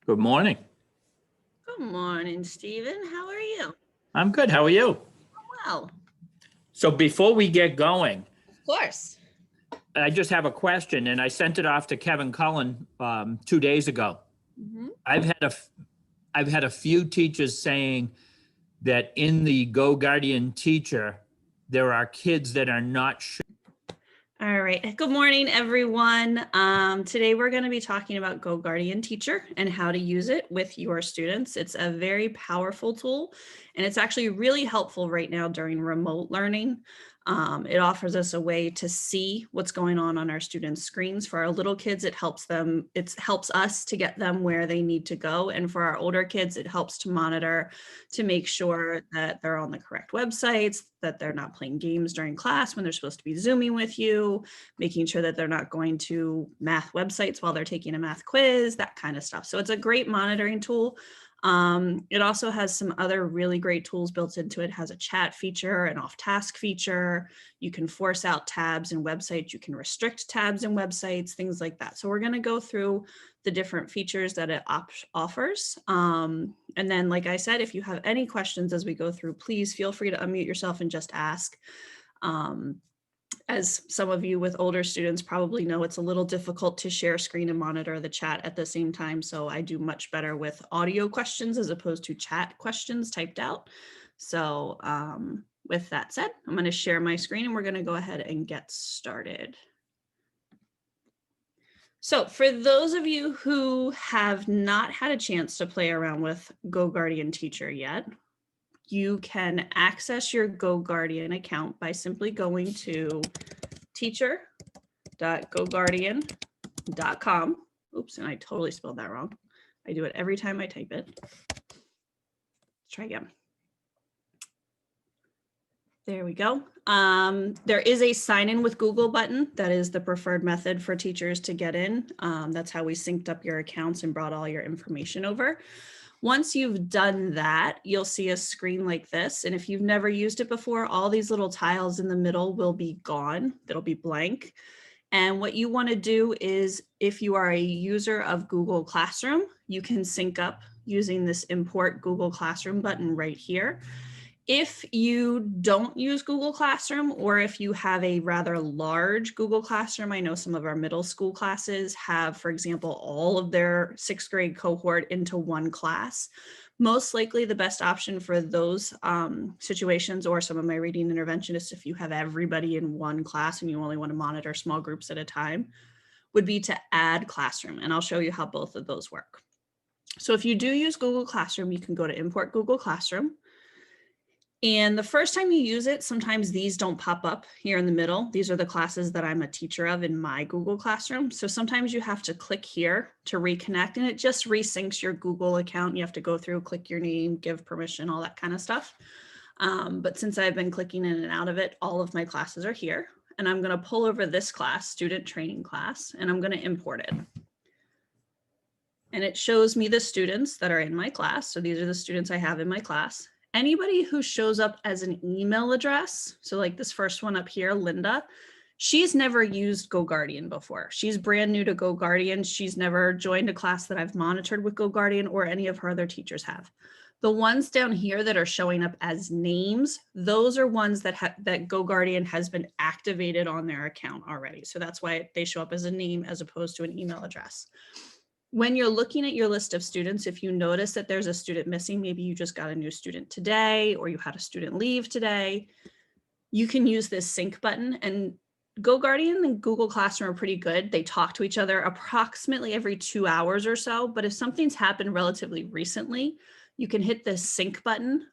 Good morning. Good morning, Stephen. How are you? I'm good. How are you? Well, So before we get going, of course. I just have a question, and I sent it off to Kevin Cullen 2 days ago. Mhm. I've had a f- I've had a few teachers saying that in the Go Guardian teacher, there are kids that are not sure. All right. Good morning, everyone. Today we're going to be talking about Go Guardian Teacher and how to use it with your students. It's a very powerful tool, and it's actually really helpful right now during remote learning. It offers us a way to see what's going on our students' screens. For our little kids, it helps us to get them where they need to go. And for our older kids, it helps to monitor to make sure that they're on the correct websites, that they're not playing games during class when they're supposed to be Zooming with you, making sure that they're not going to math websites while they're taking a math quiz, that kind of stuff. So it's a great monitoring tool. It also has some other really great tools built into it. It has a chat feature, an off-task feature. You can force out tabs in websites. You can restrict tabs in websites, things like that. So we're going to go through the different features that it offers. And then, like I said, if you have any questions as we go through, please feel free to unmute yourself and just ask. As some of you with older students probably know, it's a little difficult to share screen and monitor the chat at the same time. So I do much better with audio questions as opposed to chat questions typed out. So with that said, I'm going to share my screen and we're going to go ahead and get started. So for those of you who have not had a chance to play around with Go Guardian Teacher yet, you can access your Go Guardian account by simply going to teacher.goguardian.com. Oops, and I totally spelled that wrong. I do it every time I type it. Let's try again. There we go. There is a sign in with Google button. That is the preferred method for teachers to get in. That's how we synced up your accounts and brought all your information over. Once you've done that, you'll see a screen like this. And if you've never used it before, all these little tiles in the middle will be gone. That'll be blank. And what you want to do is, if you are a user of Google Classroom, you can sync up using this import Google Classroom button right here. If you don't use Google Classroom, or if you have a rather large Google Classroom, I know some of our middle school classes have, for example, all of their 6th grade cohort into one class. Most likely the best option for those situations, or some of my reading interventionists, if you have everybody in one class and you only want to monitor small groups at a time, would be to add Classroom. And I'll show you how both of those work. So if you do use Google Classroom, you can go to Import Google Classroom. And the first time you use it, sometimes these don't pop up here in the middle. These are the classes that I'm a teacher of in my Google Classroom. So sometimes you have to click here to reconnect, and it just resyncs your Google account. You have to go through, click your name, give permission, all that kind of stuff. But since I've been clicking in and out of it, all of my classes are here. And I'm going to pull over this class, student training class, and I'm going to import it. And it shows me the students that are in my class. So these are the students I have in my class. Anybody who shows up as an email address, so like this first one up here, Linda, she's never used Go Guardian before. She's brand new to Go Guardian. She's never joined a class that I've monitored with Go Guardian, or any of her other teachers have. The ones down here that are showing up as names, those are ones that Go Guardian has been activated on their account already. So that's why they show up as a name as opposed to an email address. When you're looking at your list of students, if you notice that there's a student missing, maybe you just got a new student today, or you had a student leave today, you can use this sync button. And Go Guardian and Google Classroom are pretty good. They talk to each other approximately every 2 hours or so. But if something's happened relatively recently, you can hit this sync button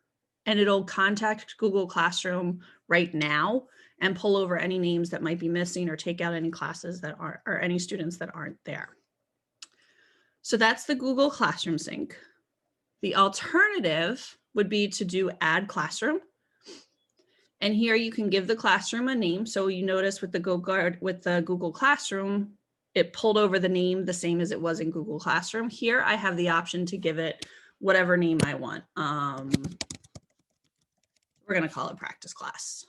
and it'll contact Google Classroom right now and pull over any names that might be missing, or take out any classes that aren't, or any students that aren't there. So that's the Google Classroom sync. The alternative would be to do add classroom. And here you can give the classroom a name. So you notice with the Google Classroom, it pulled over the name the same as it was in Google Classroom. Here I have the option to give it whatever name I want. We're going to call it practice class.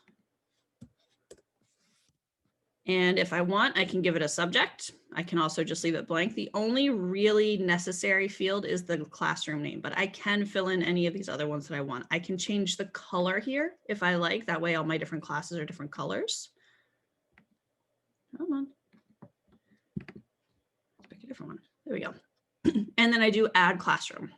And if I want, I can give it a subject. I can also just leave it blank. The only really necessary field is the classroom name, but I can fill in any of these other ones that I want. I can change the color here if I like. That way all my different classes are different colors. Come on. Let's pick a different one. There we go. And then I do add classroom.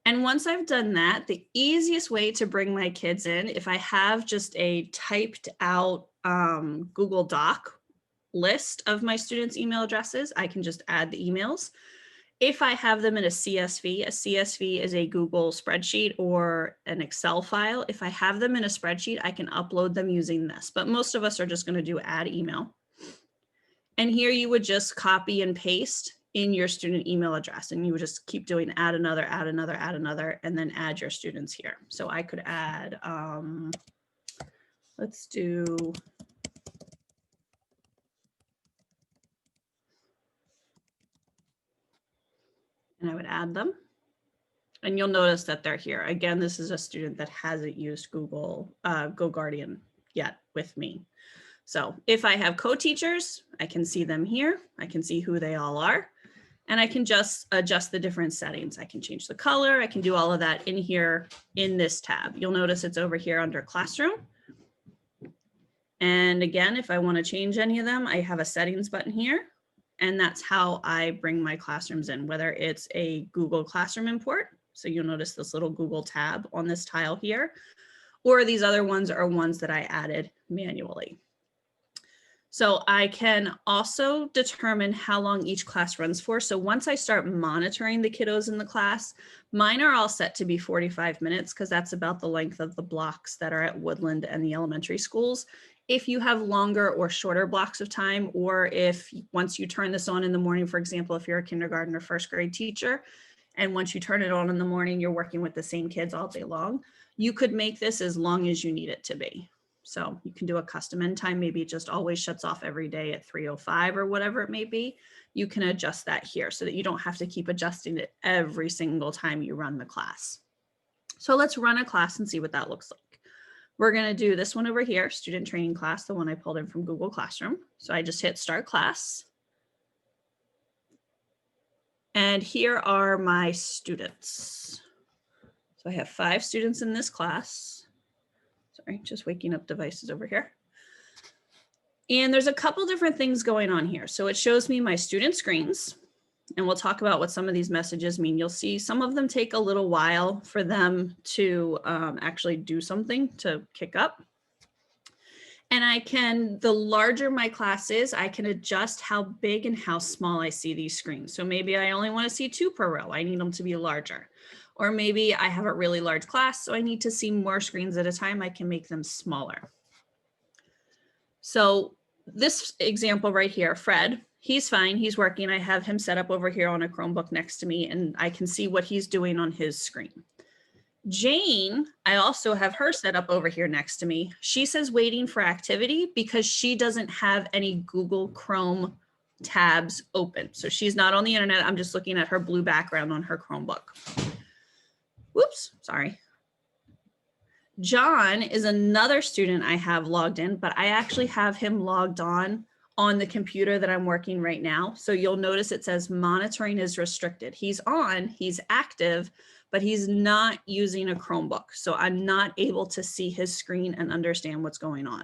And once I've done that, the easiest way to bring my kids in, if I have just a typed out Google Doc list of my students' email addresses, I can just add the emails. If I have them in a CSV is a Google spreadsheet or an Excel file. If I have them in a spreadsheet, I can upload them using this, but most of us are just going to do add email. And here you would just copy and paste in your student email address, and you would just keep doing add another, and then add your students here. So I could add, let's do, and I would add them. And you'll notice that they're here. Again, this is a student that hasn't used Google GoGuardian yet with me. So if I have co-teachers, I can see them here. I can see who they all are. And I can just adjust the different settings. I can change the color. I can do all of that in here in this tab. You'll notice it's over here under classroom. And again, if I want to change any of them, I have a settings button here. And that's how I bring my classrooms in, whether it's a Google Classroom import. So you'll notice this little Google tab on this tile here, or these other ones are ones that I added manually. So I can also determine how long each class runs for. So once I start monitoring the kiddos in the class, mine are all set to be 45 minutes because that's about the length of the blocks that are at Woodland and the elementary schools. If you have longer or shorter blocks of time, or if once you turn this on in the morning, for example, if you're a kindergarten or first grade teacher, and once you turn it on in the morning, you're working with the same kids all day long, you could make this as long as you need it to be. So you can do a custom end time. Maybe it just always shuts off every day at 3:05 or whatever it may be. You can adjust that here so that you don't have to keep adjusting it every single time you run the class. So let's run a class and see what that looks like. We're going to do this one over here, student training class, the one I pulled in from Google Classroom. So I just hit start class. And here are my students. So I have 5 students in this class. Sorry, just waking up devices over here. And there's a couple different things going on here. So it shows me my student screens, and we'll talk about what some of these messages mean. You'll see some of them take a little while for them to actually do something to kick up. And the larger my class is, I can adjust how big and how small I see these screens. So maybe I only want to see 2 per row. I need them to be larger. Or maybe I have a really large class, so I need to see more screens at a time. I can make them smaller. So this example right here, Fred, he's fine. He's working. I have him set up over here on a Chromebook next to me, and I can see what he's doing on his screen. Jane, I also have her set up over here next to me. She says waiting for activity because she doesn't have any Google Chrome tabs open. So she's not on the internet. I'm just looking at her blue background on her Chromebook. Whoops, sorry. John is another student I have logged in, but I actually have him logged on the computer that I'm working right now. So you'll notice it says monitoring is restricted. He's on, he's active, but he's not using a Chromebook. So I'm not able to see his screen and understand what's going on.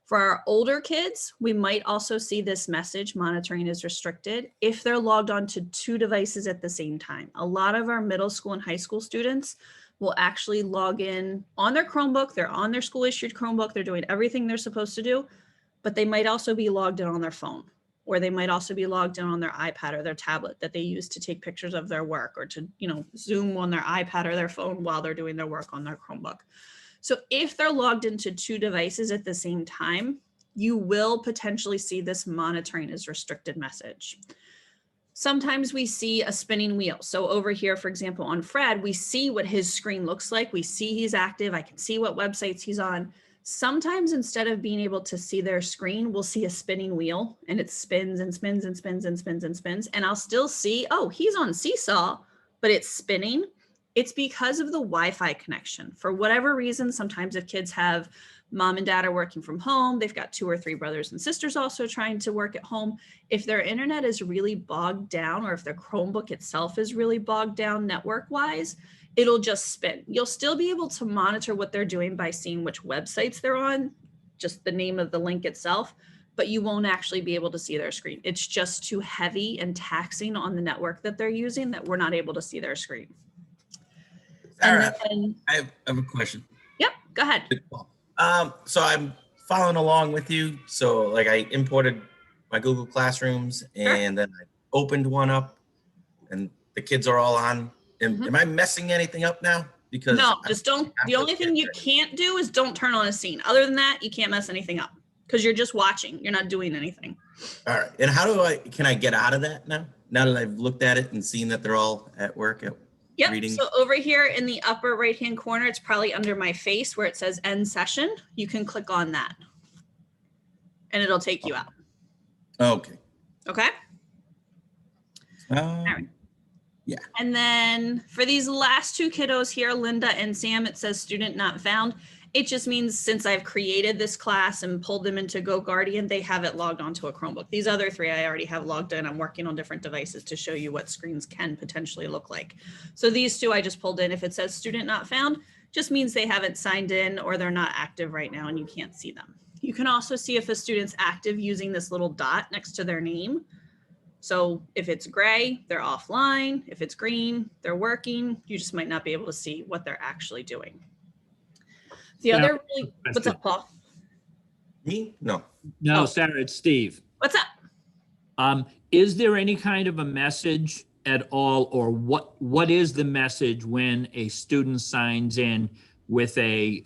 For our older kids, we might also see this message, monitoring is restricted, if they're logged on to 2 devices at the same time. A lot of our middle school and high school students will actually log in on their Chromebook. They're on their school issued Chromebook. They're doing everything they're supposed to do, but they might also be logged in on their phone, or they might also be logged in on their iPad or their tablet that they use to take pictures of their work, or to, Zoom on their iPad or their phone while they're doing their work on their Chromebook. So if they're logged into 2 devices at the same time, you will potentially see this monitoring is restricted message. Sometimes we see a spinning wheel. So over here, for example, on Fred, we see what his screen looks like. We see he's active. I can see what websites he's on. Sometimes instead of being able to see their screen, we'll see a spinning wheel, and it spins and spins and spins and spins and spins. And I'll still see, oh, he's on Seesaw, but it's spinning. It's because of the Wi-Fi connection. For whatever reason, sometimes if kids have mom and dad are working from home, they've got 2 or 3 brothers and sisters also trying to work at home. If their internet is really bogged down, or if their Chromebook itself is really bogged down network-wise, it'll just spin. You'll still be able to monitor what they're doing by seeing which websites they're on, just the name of the link itself, but you won't actually be able to see their screen. It's just too heavy and taxing on the network that they're using that we're not able to see their screen. Sarah, And then, I have a question. yep, go ahead. So I'm following along with you. So like I imported my Google Classrooms and then I opened one up and the kids are all on. Am I messing anything up now? Because No, just don't. The only thing you can't do is don't turn on a scene. Other than that, you can't mess anything up because you're just watching. You're not doing anything. All right. And how do can I get out of that now? Now that I've looked at it and seen that they're all at work at Yep. reading? So over here in the upper right-hand corner, it's probably under my face where it says end session. You can click on that and it'll take you out. Okay. Okay. right. Yeah. And then for these last 2 kiddos here, Linda and Sam, it says student not found. It just means since I've created this class and pulled them into GoGuardian, they have it logged onto a Chromebook. These other 3 I already have logged in. I'm working on different devices to show you what screens can potentially look like. So these 2 I just pulled in. If it says student not found, just means they haven't signed in or they're not active right now and you can't see them. You can also see if a student's active using this little dot next to their name. So if it's gray, they're offline. If it's green, they're working. You just might not be able to see what they're actually doing. The other really, what's up, Paul? Me? No. No, Oh. Sarah, it's Steve. What's up? Is there any kind of a message at all, or what is the message when a student signs in with a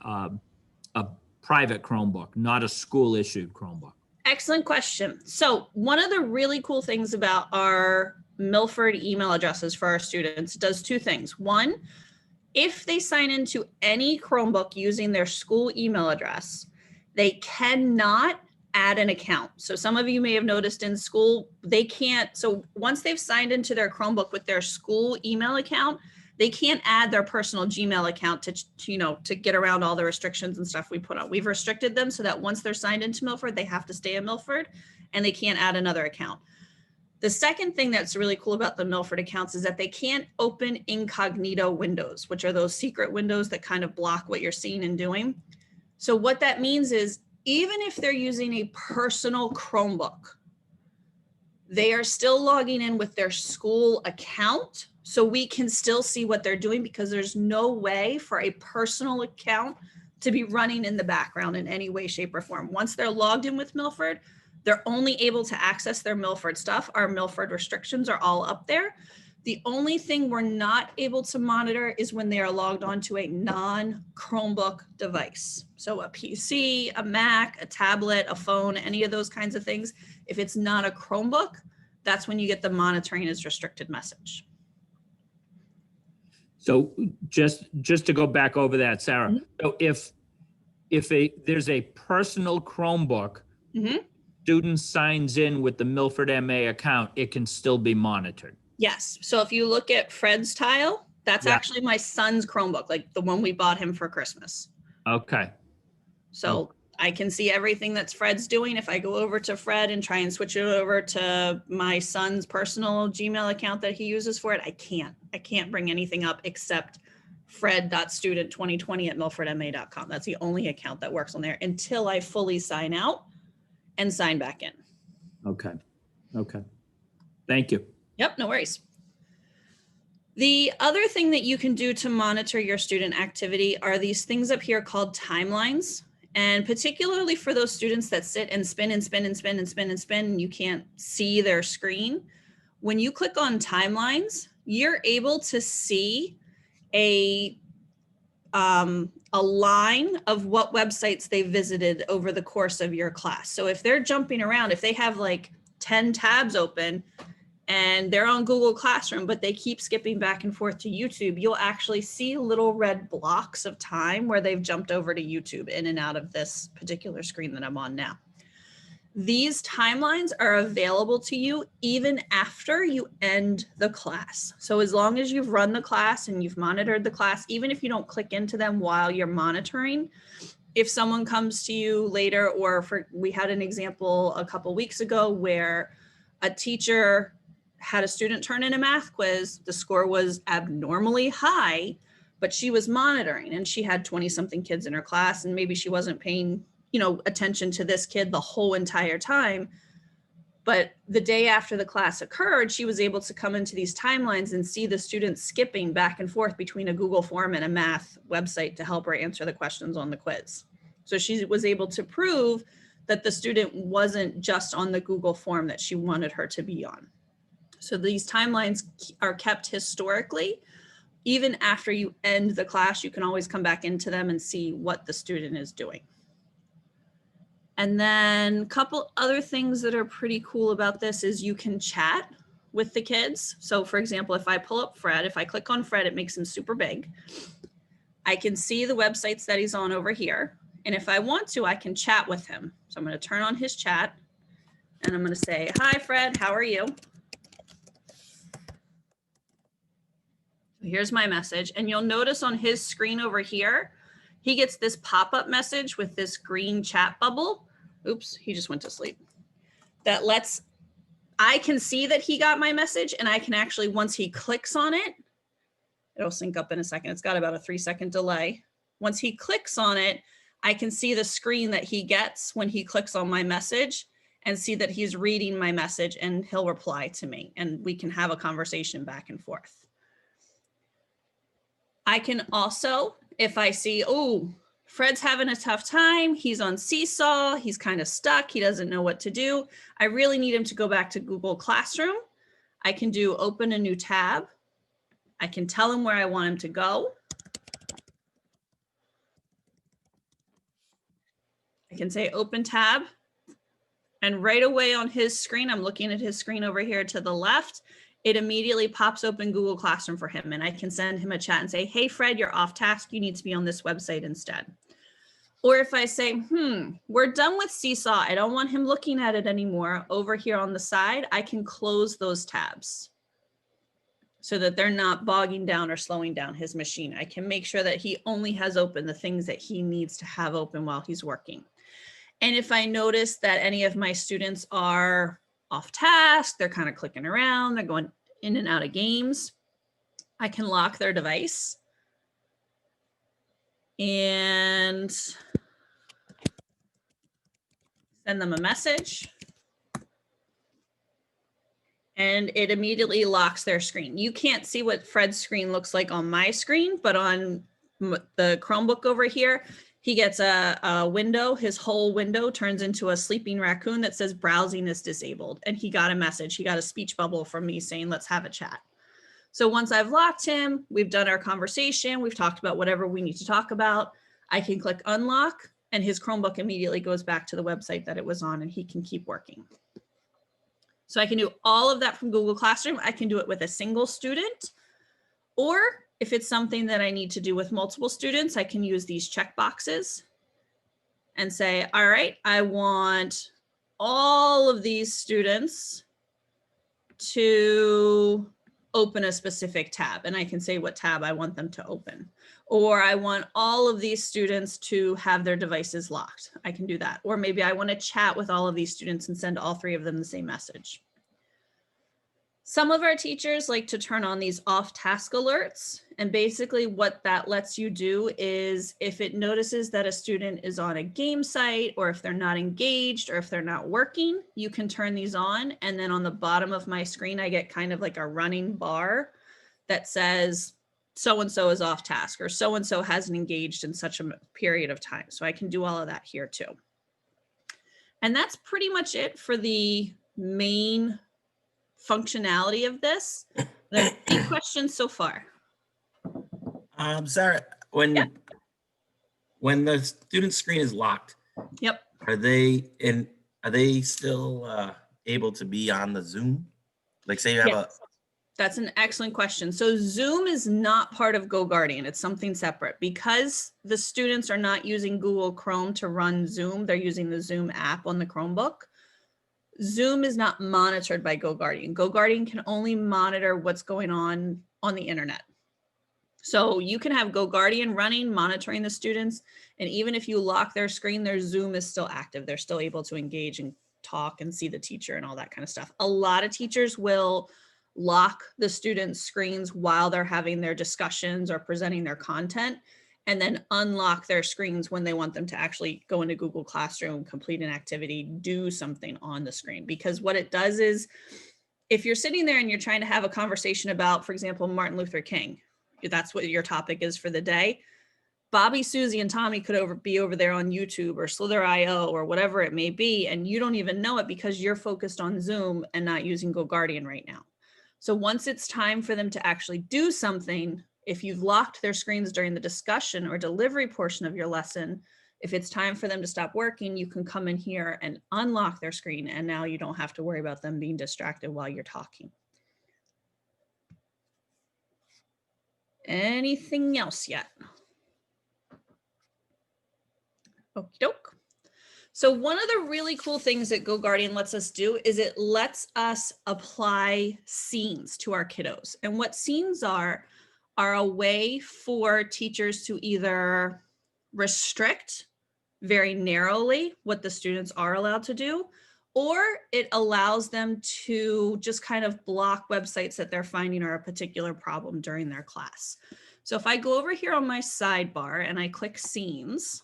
private Chromebook, not a school issued Chromebook? Excellent question. So one of the really cool things about our Milford email addresses for our students does 2 things. One, if they sign into any Chromebook using their school email address, they cannot add an account. So some of you may have noticed in school, they can't. So once they've signed into their Chromebook with their school email account, they can't add their personal Gmail account to get around all the restrictions and stuff we put on. We've restricted them so that once they're signed into Milford, they have to stay in Milford and they can't add another account. The second thing that's really cool about the Milford accounts is that they can't open incognito windows, which are those secret windows that kind of block what you're seeing and doing. So what that means is even if they're using a personal Chromebook, they are still logging in with their school account. So we can still see what they're doing because there's no way for a personal account to be running in the background in any way, shape, or form. Once they're logged in with Milford, they're only able to access their Milford stuff. Our Milford restrictions are all up there. The only thing we're not able to monitor is when they are logged onto a non-Chromebook device. So a PC, a Mac, a tablet, a phone, any of those kinds of things. If it's not a Chromebook, that's when you get the monitoring is restricted message. So just to go back over that, Sarah. Mhm. So if there's a personal Chromebook, Mhm. student signs in with the Milford MA account, it can still be monitored. Yes. So if you look at Fred's tile, that's Yeah. actually my son's Chromebook, like the one we bought him for Christmas. Okay. So I can see everything that's Fred's doing. If I go over to Fred and try and switch it over to my son's personal Gmail account that he uses for it, I can't bring anything up except fred.student2020@milfordma.com. That's the only account that works on there until I fully sign out and sign back in. Okay. Thank you. Yep, no worries. The other thing that you can do to monitor your student activity are these things up here called timelines. And particularly for those students that sit and spin and spin and spin and spin and spin, and you can't see their screen. When you click on timelines, you're able to see a line of what websites they visited over the course of your class. So if they're jumping around, if they have like 10 tabs open and they're on Google Classroom, but they keep skipping back and forth to YouTube, you'll actually see little red blocks of time where they've jumped over to YouTube in and out of this particular screen that I'm on now. These timelines are available to you even after you end the class. So as long as you've run the class and you've monitored the class, even if you don't click into them while you're monitoring, if someone comes to you later, or we had an example a couple weeks ago where a teacher had a student turn in a math quiz, the score was abnormally high, but she was monitoring and she had 20 something kids in her class, and maybe she wasn't paying attention to this kid the whole entire time. But the day after the class occurred, she was able to come into these timelines and see the students skipping back and forth between a Google form and a math website to help her answer the questions on the quiz. So she was able to prove that the student wasn't just on the Google form that she wanted her to be on. So these timelines are kept historically. Even after you end the class, you can always come back into them and see what the student is doing. And then a couple other things that are pretty cool about this is you can chat with the kids. So for example, if I pull up Fred, if I click on Fred, it makes him super big. I can see the websites that he's on over here. And if I want to, I can chat with him. So I'm going to turn on his chat and I'm going to say, "Hi, Fred, how are you?" Here's my message. And you'll notice on his screen over here, he gets this pop-up message with this green chat bubble. Oops, he just went to sleep. That lets, I can see that he got my message, and I can actually, once he clicks on it, it'll sync up in a second. It's got about a 3-second delay. Once he clicks on it, I can see the screen that he gets when he clicks on my message and see that he's reading my message, and he'll reply to me and we can have a conversation back and forth. I can also, if I see, oh, Fred's having a tough time, he's on Seesaw, he's kind of stuck, he doesn't know what to do, I really need him to go back to Google Classroom, I can do open a new tab. I can tell him where I want him to go. I can say open tab. And right away on his screen, I'm looking at his screen over here to the left, it immediately pops open Google Classroom for him. And I can send him a chat and say, "Hey, Fred, you're off task. You need to be on this website instead." Or if I say, we're done with Seesaw, I don't want him looking at it anymore, over here on the side, I can close those tabs so that they're not bogging down or slowing down his machine. I can make sure that he only has open the things that he needs to have open while he's working. And if I notice that any of my students are off task, they're kind of clicking around, they're going in and out of games, I can lock their device and send them a message. And it immediately locks their screen. You can't see what Fred's screen looks like on my screen, but on the Chromebook over here, he gets a window, his whole window turns into a sleeping raccoon that says browsing is disabled. And he got a message, he got a speech bubble from me saying, let's have a chat. So once I've locked him, we've done our conversation, we've talked about whatever we need to talk about, I can click unlock and his Chromebook immediately goes back to the website that it was on and he can keep working. So I can do all of that from Google Classroom. I can do it with a single student, or if it's something that I need to do with multiple students, I can use these checkboxes and say, all right, I want all of these students to open a specific tab, and I can say what tab I want them to open. Or I want all of these students to have their devices locked. I can do that. Or maybe I want to chat with all of these students and send all 3 of them the same message. Some of our teachers like to turn on these off task alerts. And basically what that lets you do is if it notices that a student is on a game site, or if they're not engaged, or if they're not working, you can turn these on. And then on the bottom of my screen, I get kind of like a running bar that says, so-and-so is off task, or so-and-so hasn't engaged in such a period of time. So I can do all of that here too. And that's pretty much it for the main functionality of this. Any questions so far? Sarah, when the student screen is locked, Yep. are they still able to be on the Zoom? Like say you have That's an excellent question. So Zoom is not part of GoGuardian. It's something separate. Because the students are not using Google Chrome to run Zoom, they're using the Zoom app on the Chromebook. Zoom is not monitored by GoGuardian. GoGuardian can only monitor what's going on the internet. So you can have GoGuardian running, monitoring the students, and even if you lock their screen, their Zoom is still active. They're still able to engage and talk and see the teacher and all that kind of stuff. A lot of teachers will lock the students' screens while they're having their discussions or presenting their content, and then unlock their screens when they want them to actually go into Google Classroom, complete an activity, do something on the screen. Because what it does is, if you're sitting there and you're trying to have a conversation about, for example, Martin Luther King, if that's what your topic is for the day, Bobby, Susie, and Tommy could be over there on YouTube or Slither.io or whatever it may be, and you don't even know it because you're focused on Zoom and not using GoGuardian right now. So once it's time for them to actually do something, if you've locked their screens during the discussion or delivery portion of your lesson, if it's time for them to stop working, you can come in here and unlock their screen, and now you don't have to worry about them being distracted while you're talking. Anything else yet? Okie doke. So one of the really cool things that GoGuardian lets us do is it lets us apply scenes to our kiddos. And what scenes are a way for teachers to either restrict very narrowly what the students are allowed to do, or it allows them to just kind of block websites that they're finding are a particular problem during their class. So if I go over here on my sidebar and I click scenes,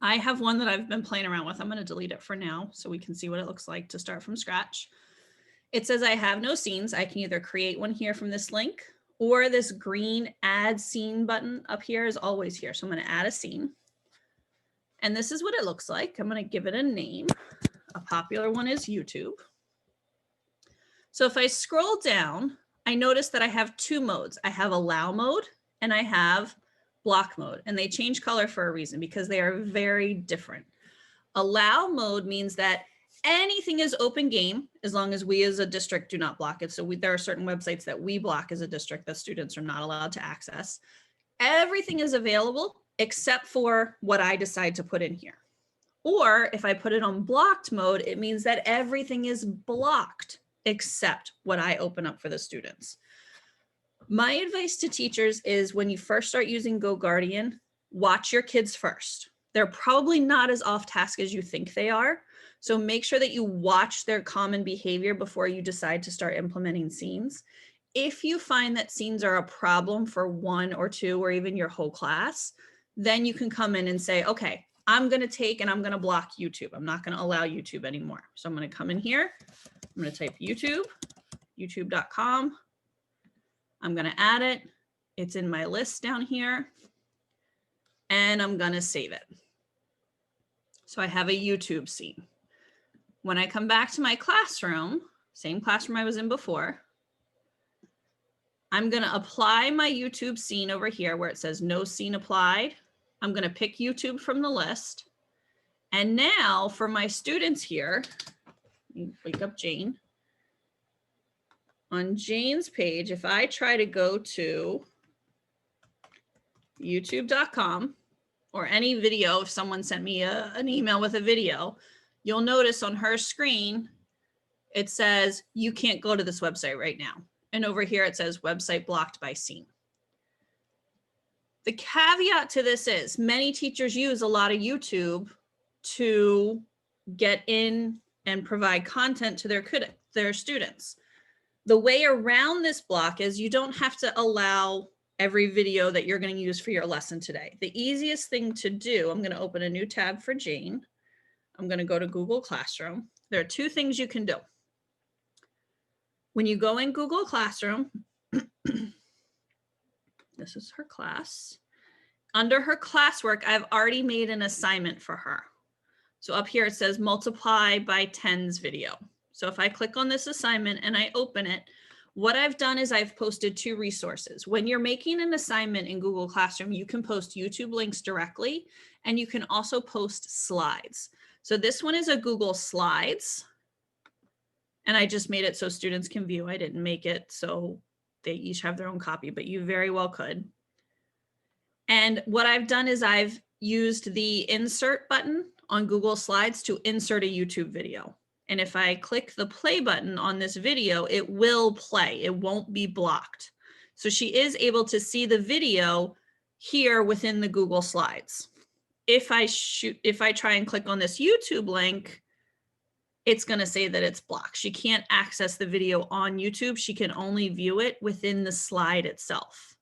I have one that I've been playing around with. I'm going to delete it for now so we can see what it looks like to start from scratch. It says I have no scenes. I can either create one here from this link, or this green add scene button up here is always here. So I'm going to add a scene. And this is what it looks like. I'm going to give it a name. A popular one is YouTube. So if I scroll down, I notice that I have two modes. I have allow mode and I have block mode, and they change color for a reason because they are very different. Allow mode means that anything is open game as long as we as a district do not block it. So there are certain websites that we block as a district that students are not allowed to access. Everything is available except for what I decide to put in here. Or if I put it on blocked mode, it means that everything is blocked except what I open up for the students. My advice to teachers is when you first start using GoGuardian, watch your kids first. They're probably not as off task as you think they are. So make sure that you watch their common behavior before you decide to start implementing scenes. If you find that scenes are a problem for one or two or even your whole class, then you can come in and say, okay, I'm going to take and I'm going to block YouTube. I'm not going to allow YouTube anymore. So I'm going to come in here. I'm going to type YouTube, youtube.com. I'm going to add it. It's in my list down here. And I'm going to save it. So I have a YouTube scene. When I come back to my classroom, same classroom I was in before, I'm going to apply my YouTube scene over here where it says no scene applied. I'm going to pick YouTube from the list. And now for my students here, wake up Jane. On Jane's page, if I try to go to youtube.com or any video, if someone sent me an email with a video, you'll notice on her screen, it says, you can't go to this website right now. And over here, it says website blocked by scene. The caveat to this is many teachers use a lot of YouTube to get in and provide content to their students. The way around this block is you don't have to allow every video that you're going to use for your lesson today. The easiest thing to do, I'm going to open a new tab for Jane. I'm going to go to Google Classroom. There are two things you can do. When you go in Google Classroom, this is her class. Under her classwork, I've already made an assignment for her. So up here it says multiply by tens video. So if I click on this assignment and I open it, what I've done is I've posted two resources. When you're making an assignment in Google Classroom, you can post YouTube links directly, and you can also post slides. So this one is a Google Slides. And I just made it so students can view. I didn't make it so they each have their own copy, but you very well could. And what I've done is I've used the insert button on Google Slides to insert a YouTube video. And if I click the play button on this video, it will play. It won't be blocked. So she is able to see the video here within the Google Slides. If I try and click on this YouTube link, it's going to say that it's blocked. She can't access the video on YouTube. She can only view it within the slide itself.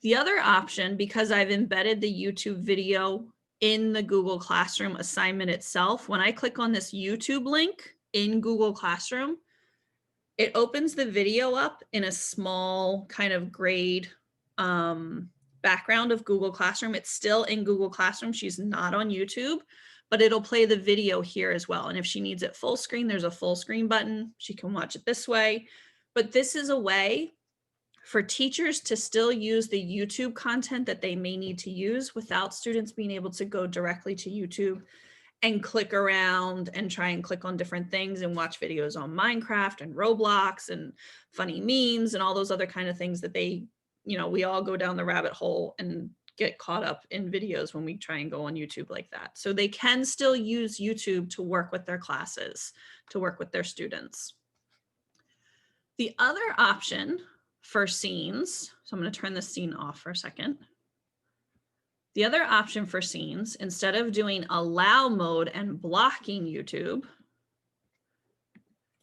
The other option, because I've embedded the YouTube video in the Google Classroom assignment itself, when I click on this YouTube link in Google Classroom, it opens the video up in a small kind of grade background of Google Classroom. It's still in Google Classroom. She's not on YouTube, but it'll play the video here as well. And if she needs it full screen, there's a full screen button. She can watch it this way. But this is a way for teachers to still use the YouTube content that they may need to use without students being able to go directly to YouTube and click around and try and click on different things and watch videos on Minecraft and Roblox and funny memes and all those other kind of things that they, we all go down the rabbit hole and get caught up in videos when we try and go on YouTube like that. So they can still use YouTube to work with their classes, to work with their students. The other option for scenes, so I'm going to turn the scene off for a second. The other option for scenes, instead of doing allow mode and blocking YouTube,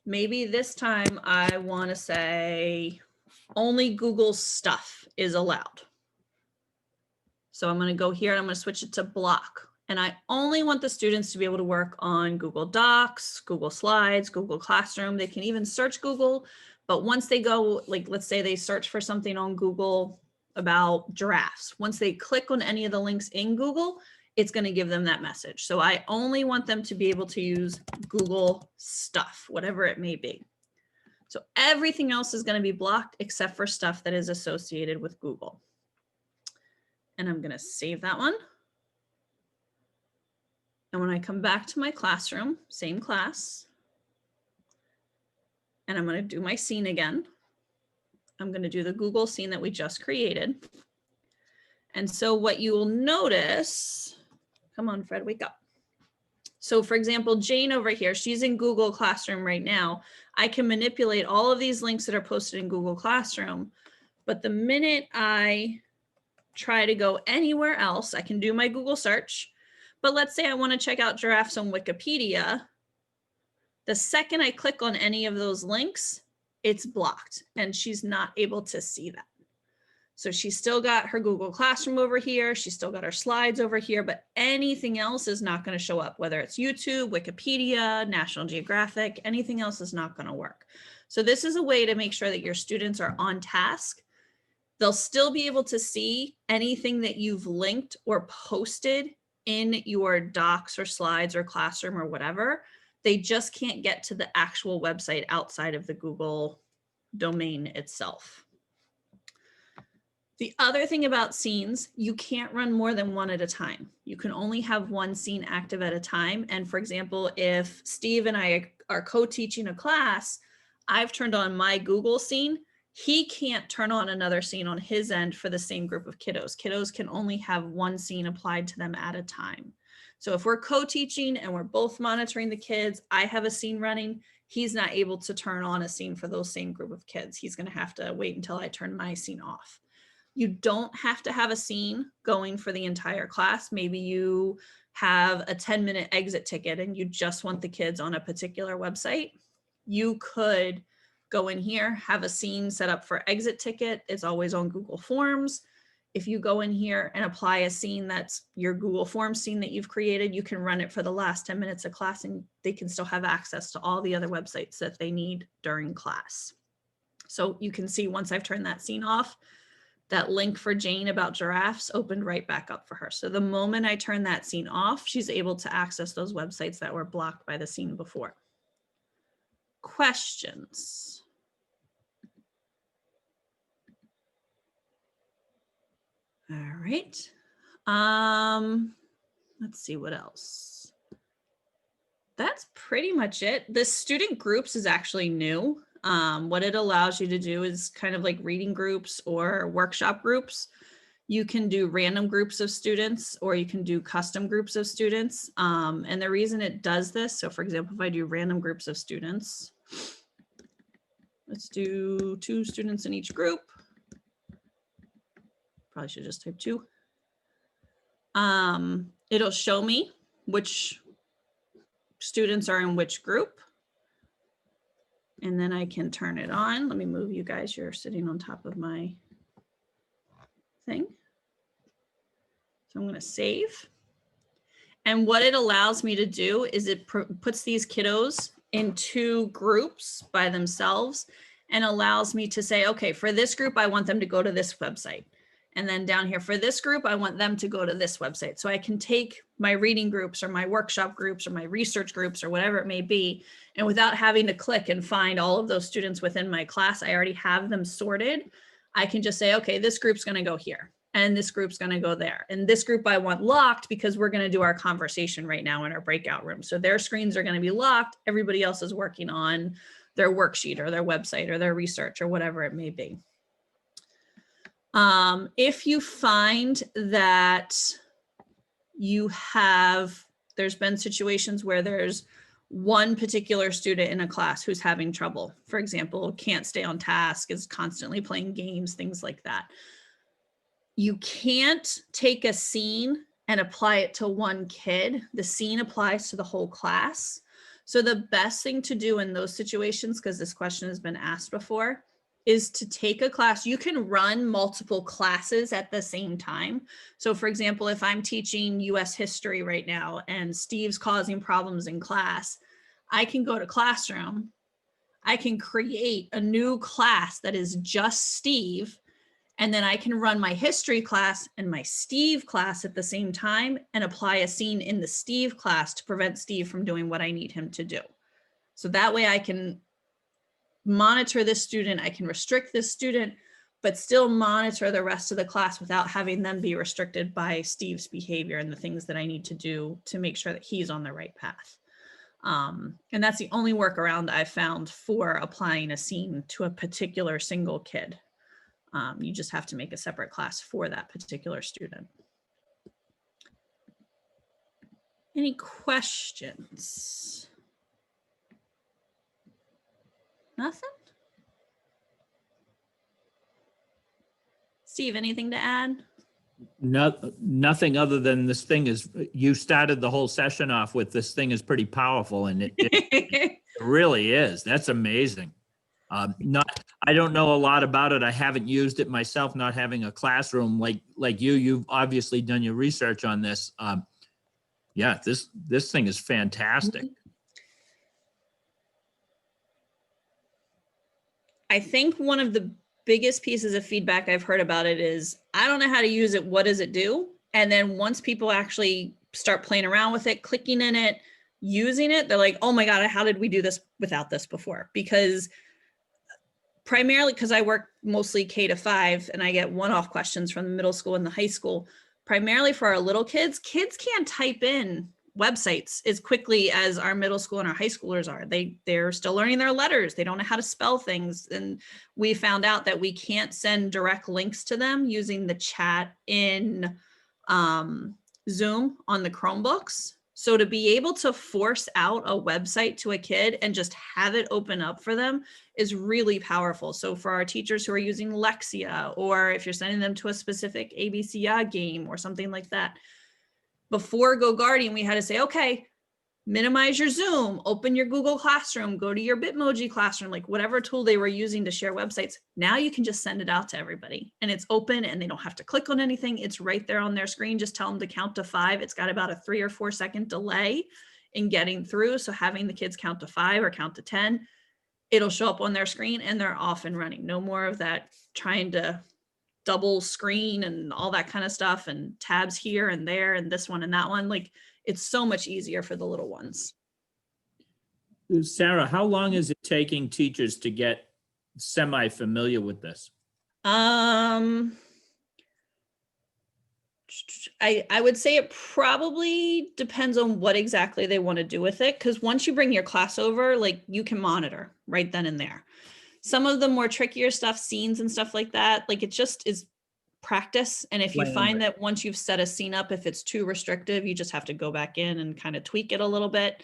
maybe this time I want to say only Google stuff is allowed. So I'm going to go here and I'm going to switch it to block. And I only want the students to be able to work on Google Docs, Google Slides, Google Classroom. They can even search Google, but once they go, like, let's say they search for something on Google about giraffes. Once they click on any of the links in Google, it's going to give them that message. So I only want them to be able to use Google stuff, whatever it may be. So everything else is going to be blocked except for stuff that is associated with Google. And I'm going to save that one. And when I come back to my classroom, same class, and I'm going to do my scene again. I'm going to do the Google scene that we just created. And so what you will notice, come on, Fred, wake up. So for example, Jane over here, she's in Google Classroom right now. I can manipulate all of these links that are posted in Google Classroom, but the minute I try to go anywhere else, I can do my Google search. But let's say I want to check out giraffes on Wikipedia. The second I click on any of those links, it's blocked and she's not able to see that. So she's still got her Google Classroom over here. She's still got her slides over here, but anything else is not going to show up, whether it's YouTube, Wikipedia, National Geographic, anything else is not going to work. So this is a way to make sure that your students are on task. They'll still be able to see anything that you've linked or posted in your docs or slides or classroom or whatever. They just can't get to the actual website outside of the Google domain itself. The other thing about scenes, you can't run more than one at a time. You can only have one scene active at a time. And for example, if Steve and I are co-teaching a class, I've turned on my Google scene. He can't turn on another scene on his end for the same group of kiddos. Kiddos can only have one scene applied to them at a time. So if we're co-teaching and we're both monitoring the kids, I have a scene running, he's not able to turn on a scene for those same group of kids. He's going to have to wait until I turn my scene off. You don't have to have a scene going for the entire class. Maybe you have a 10-minute exit ticket and you just want the kids on a particular website. You could go in here, have a scene set up for exit ticket. It's always on Google Forms. If you go in here and apply a scene that's your Google Forms scene that you've created, you can run it for the last 10 minutes of class and they can still have access to all the other websites that they need during class. So you can see once I've turned that scene off, that link for Jane about giraffes opened right back up for her. So the moment I turn that scene off, she's able to access those websites that were blocked by the scene before. Questions? All right. Let's see what else. That's pretty much it. The student groups is actually new. What it allows you to do is kind of like reading groups or workshop groups. You can do random groups of students, or you can do custom groups of students. And the reason it does this, so for example, if I do random groups of students, let's do 2 students in each group. Probably should just type 2. It'll show me which students are in which group. And then I can turn it on. Let me move you guys. You're sitting on top of my thing. So I'm going to save. And what it allows me to do is it puts these kiddos in 2 groups by themselves and allows me to say, okay, for this group, I want them to go to this website. And then down here for this group, I want them to go to this website. So I can take my reading groups or my workshop groups or my research groups or whatever it may be. And without having to click and find all of those students within my class, I already have them sorted. I can just say, okay, this group's going to go here and this group's going to go there. And this group I want locked because we're going to do our conversation right now in our breakout room. So their screens are going to be locked. Everybody else is working on their worksheet or their website or their research or whatever it may be. If you find that there's been situations where there's one particular student in a class who's having trouble, for example, can't stay on task, is constantly playing games, things like that. You can't take a scene and apply it to one kid. The scene applies to the whole class. So the best thing to do in those situations, because this question has been asked before, is to take a class. You can run multiple classes at the same time. So for example, if I'm teaching US history right now and Steve's causing problems in class, I can go to Classroom. I can create a new class that is just Steve. And then I can run my history class and my Steve class at the same time and apply a scene in the Steve class to prevent Steve from doing what I need him to do. So that way I can monitor this student, I can restrict this student, but still monitor the rest of the class without having them be restricted by Steve's behavior and the things that I need to do to make sure that he's on the right path. And that's the only workaround I've found for applying a scene to a particular single kid. You just have to make a separate class for that particular student. Any questions? Nothing? Steve, anything to add? Nothing other than this thing is, you started the whole session off with this thing is pretty powerful, and it really is. That's amazing. I don't know a lot about it. I haven't used it myself, not having a classroom like you've obviously done your research on this. Yeah, this thing is fantastic. I think one of the biggest pieces of feedback I've heard about it is, I don't know how to use it. What does it do? And then once people actually start playing around with it, clicking in it, using it, they're like, oh my God, how did we do this without this before? Because primarily because I work mostly K-5 and I get one-off questions from the middle school and the high school, primarily for our little kids can't type in websites as quickly as our middle school and our high schoolers are. They're still learning their letters. They don't know how to spell things. And we found out that we can't send direct links to them using the chat in Zoom on the Chromebooks. So to be able to force out a website to a kid and just have it open up for them is really powerful. So for our teachers who are using Lexia, or if you're sending them to a specific ABCya game or something like that, before GoGuardian, we had to say, okay, minimize your Zoom, open your Google Classroom, go to your Bitmoji Classroom, like whatever tool they were using to share websites. Now you can just send it out to everybody and it's open and they don't have to click on anything. It's right there on their screen. Just tell them to count to 5. It's got about a 3 or 4 second delay in getting through. So having the kids count to 5 or count to 10, it'll show up on their screen and they're off and running. No more of that trying to double screen and all that kind of stuff and tabs here and there and this one and that one. Like, it's so much easier for the little ones. Sarah, how long is it taking teachers to get semi-familiar with this? I I would say it probably depends on what exactly they want to do with it. Because once you bring your class over, like you can monitor right then and there. Some of the more trickier stuff, scenes and stuff like that, like it just is practice. And if you Playing find with that once you've set a scene up, if it's too restrictive, you just have to go back in and kind of tweak it a little bit.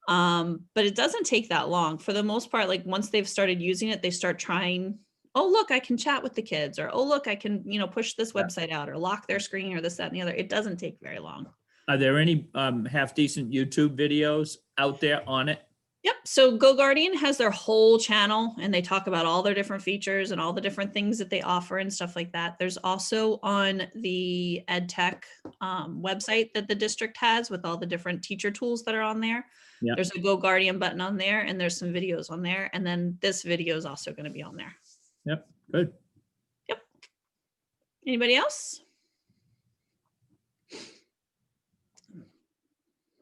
But it doesn't take that long. For the most part, like once they've started using it, they start trying, oh, look, I can chat with the kids, or oh, look, I can, push this Yeah. website out or lock their screen or this, that, and the other. It doesn't take very long. Are there any half decent YouTube videos out there on it? Yep. So Go Guardian has their whole channel and they talk about all their different features and all the different things that they offer and stuff like that. There's also on the EdTech website that the district has with all the different teacher tools that are on there. Yeah. There's a Go Guardian button on there and there's some videos on there. And then this video is also going to be on there. Yep, good. Anybody else?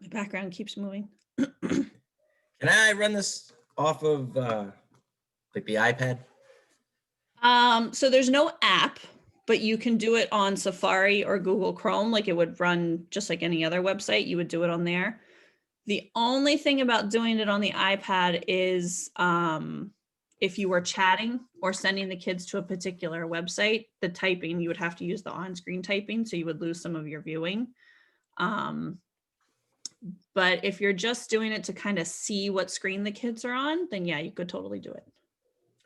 My background keeps moving. Can I run this off of like the iPad? So there's no app, but you can do it on Safari or Google Chrome. Like it would run just like any other website. You would do it on there. The only thing about doing it on the iPad is if you were chatting or sending the kids to a particular website, the typing, you would have to use the on-screen typing. So you would lose some of your viewing. But if you're just doing it to kind of see what screen the kids are on, then yeah, you could totally do it.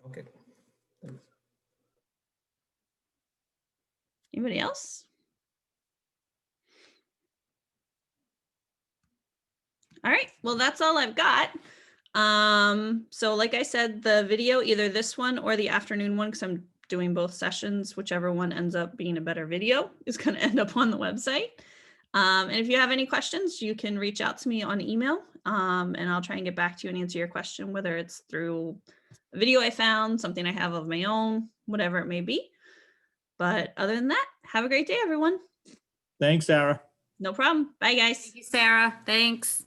Okay. Anybody else? All right, well, that's all I've got. So like I said, the video, either this one or the afternoon one, because I'm doing both sessions, whichever one ends up being a better video is going to end up on the website. And if you have any questions, you can reach out to me on email and I'll try and get back to you and answer your question, whether it's through a video I found, something I have of my own, whatever it may be. But other than that, have a great day, everyone. Thanks, Sarah. No problem. Bye, guys. Thank you, Sarah. Thanks.